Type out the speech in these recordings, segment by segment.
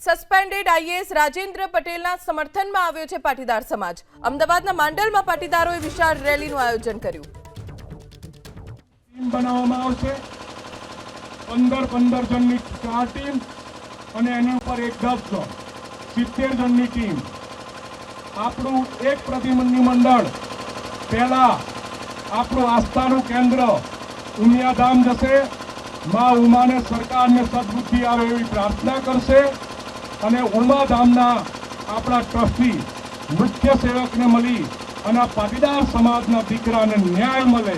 Suspended IAS Rajendra પટેલના સમર્થનમાં આવ્યો છે પાટીદાર સમાજ। અમદાવાદના માંડલમાં પાટીદારોએ વિશાળ રેલીનું આયોજન કર્યું। ટીમ બનાવવામાં આવશે 15 જણની 4 ટીમ અને એના ઉપર એક 10 70 જણની ટીમ। આપણું એક પ્રતિનિધિ મંડળ પહેલા આપણું આસ્થાનું કેન્દ્ર ઉમિયાધામ જશે। માં ઉમાને સરકારને સદબુદ્ધિ આવે એવી પ્રાર્થના કરશે અને ઉમાધામના આપણા ટ્રસ્ટી મુખ્ય સેવકને મળી અને પાટીદાર સમાજના દીકરાને ન્યાય મળે,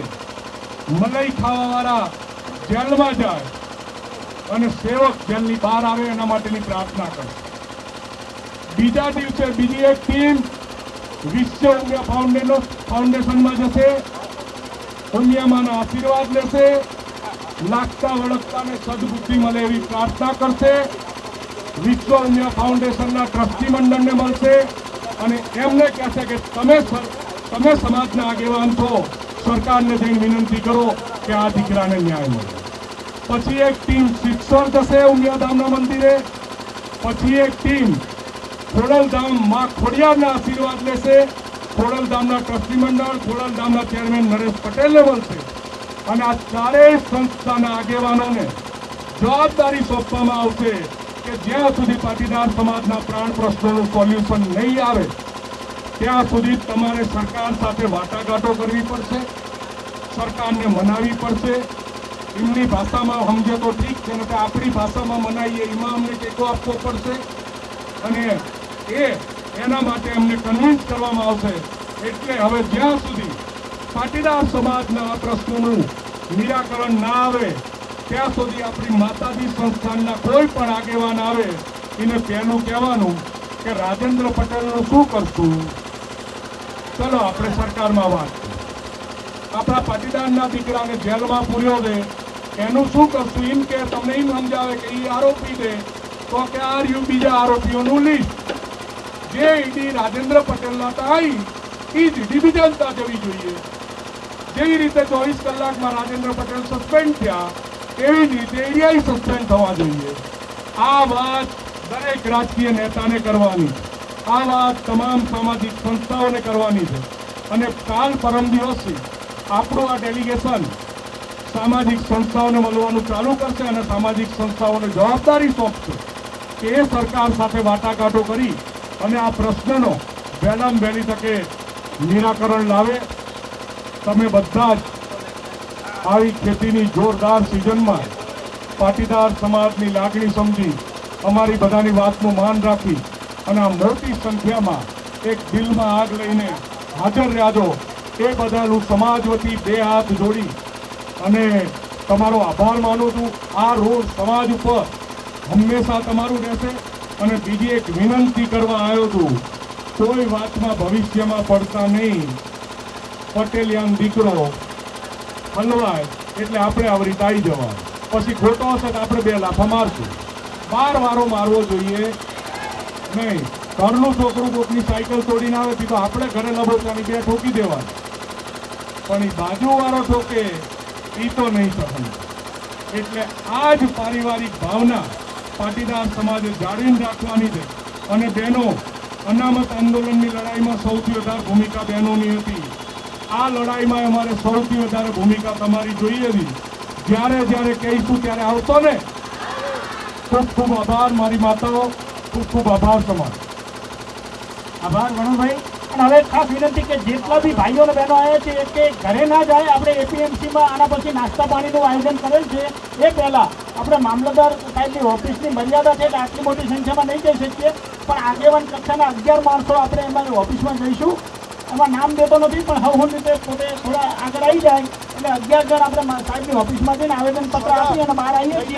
મલાઈ ખાવાવાળા જેલમાં જાય અને સેવક જેલની બહાર આવે એના માટેની પ્રાર્થના કરશે। બીજા દિવસે બીજી એક ટીમ વિશ્વ ઉમિયા ફાઉન્ડેશનમાં જશે, ઉમિયામાના આશીર્વાદ લેશે, લાગતા વળગતાને સદબુદ્ધિ મળે એવી પ્રાર્થના કરશે। વિશ્વ ઉમિયા ફાઉન્ડેશનના ટ્રસ્ટી મંડળને મળશે અને એમને કહેશે કે તમે સમાજના આગેવાન છો, સરકારને જઈને વિનંતી કરો કે આ દીકરાને ન્યાય મળે। પછી એક ટીમ શિક્ષણ જશે ઉમિયાધામના મંદિરે, પછી એક ટીમ ખોડલધામ માં ખોડિયારના આશીર્વાદ લેશે, ખોડલધામના ટ્રસ્ટી મંડળ, ખોડલધામના ચેરમેન નરેશ પટેલને મળશે અને આ ચારેય સંસ્થાના આગેવાનોને જવાબદારી સોંપવામાં આવશે કે જ્યાં સુધી પાટીદાર સમાજના પ્રાણ પ્રશ્નોનું સોલ્યુશન નહીં આવે ત્યાં સુધી તમારે સરકાર સાથે વાટાઘાટો કરવી પડશે, સરકારને મનાવવી પડશે। એમની ભાષામાં સમજે તો ઠીક છે, ને આપણી ભાષામાં મનાવીએ એમાં અમને ટેકો આપવો પડશે અને એના માટે અમને કન્વિન્સ કરવામાં આવશે। એટલે હવે જ્યાં સુધી પાટીદાર સમાજના આ પ્રશ્નોનું નિરાકરણ ના આવે ત્યાં સુધી આપણી માતાજી સંસ્થાનના કોઈ પણ આગેવાન આવે એને પહેલું કહેવાનું કે રાજેન્દ્ર પટેલનું શું કરશું, ચલો આપણે સરકારમાં વાત કરીએ। આપણા પાટીદારના દીકરાને જેલમાં પૂર્યો છે એનું શું કરશું, એમ કે તમને એમ સમજાવે કે એ આરોપી છે તો કે આ રહ્યું બીજા આરોપીઓનું લિસ્ટ, જે ઈડી રાજેન્દ્ર પટેલના આવી એ જ ઈડી બીજા જવી જોઈએ। જેવી રીતે 24 કલાકમાં રાજેન્દ્ર પટેલ સસ્પેન્ડ થયા એવી જ રીતે એરિયાઈ સસ્પેન્ડ થવા જોઈએ। આ વાત દરેક રાજકીય નેતાને કરવાની, આ વાત તમામ સામાજિક સંસ્થાઓને કરવાની છે અને કાલ પરમ દિવસે આપણું આ ડેલિગેશન સામાજિક સંસ્થાઓને મળવાનું ચાલુ કરશે અને સામાજિક સંસ્થાઓને જવાબદારી સોંપશે કે એ સરકાર સાથે વાટાઘાટો કરી અને આ પ્રશ્નનો વહેલામાં વહેલી તકે નિરાકરણ લાવે। તમે બધા જ આવી ખેતીની જોરદાર સિઝનમાં પાટીદાર સમાજની લાગણી સમજી અમારી બધાની વાતનું માન રાખી અને આ મોટી સંખ્યામાં એક દિલમાં આગ લઈને હાજર રહ્યા એ બદલ હું સમાજ વતી 2 હાથ જોડી અને તમારો આભાર માનું છું। આ રોડ સમાજ ઉપર હંમેશા તમારું રહેશે અને બીજી એક વિનંતી કરવા આવ્યો છું, કોઈ વાતમાં ભવિષ્યમાં પડતા નહીં। પટેલિયાન દીકરો હલવાય એટલે આપણે આવરી આવી જવા, પછી ખોટો હશે તો આપણે 2 લાફા મારશું। 12 વારો મારવો જોઈએ નહીં। ઘરનું છોકરું કોકની સાયકલ તોડીને આવે તો આપણે ઘરે લબોચાની 2 ઠોકી દેવાની, પણ એ બાજુવાળો ઠોકે એ તો નહીં સહન। એટલે આ જ પારિવારિક ભાવના પાટીદાર સમાજે જાળવીને રાખવાની છે અને બહેનો અનામત આંદોલનની લડાઈમાં સૌથી વધારે ભૂમિકા બહેનોની હતી। આ લડાઈમાં અમારે સૌથી વધારે ભૂમિકા તમારી જોઈએ હતી। જ્યારે જ્યારે કહીશું ત્યારે આવતો ને। ખૂબ ખૂબ આભાર મારી માતાઓ, ખૂબ ખૂબ આભાર સમાજ। આભાર વણુભાઈ। અને હવે ખાસ વિનંતી કે જેટલા બી ભાઈઓ અને બહેનો આવ્યા છે કે ઘરે ના જાય, આપણે એપીએમસીમાં આના પછી નાસ્તા પાણીનું આયોજન કરેલ છે એ પહેલાં આપણે મામલતદાર સાહેબની ઓફિસની મર્યાદા છે એટલે આટલી મોટી સંખ્યામાં નહીં જઈ શકીએ, પણ આગેવાન કક્ષાના 11 માણસો આપણે એમાં ઓફિસમાં જઈશું। એમાં નામ દેતો નથી પણ હું રીતે પોતે થોડા આગળ આવી જાય એટલે 11 જણ આપણે સાહેબની ઓફિસમાં જઈને આવેદનપત્ર આપી અને બહાર આવીએ છીએ।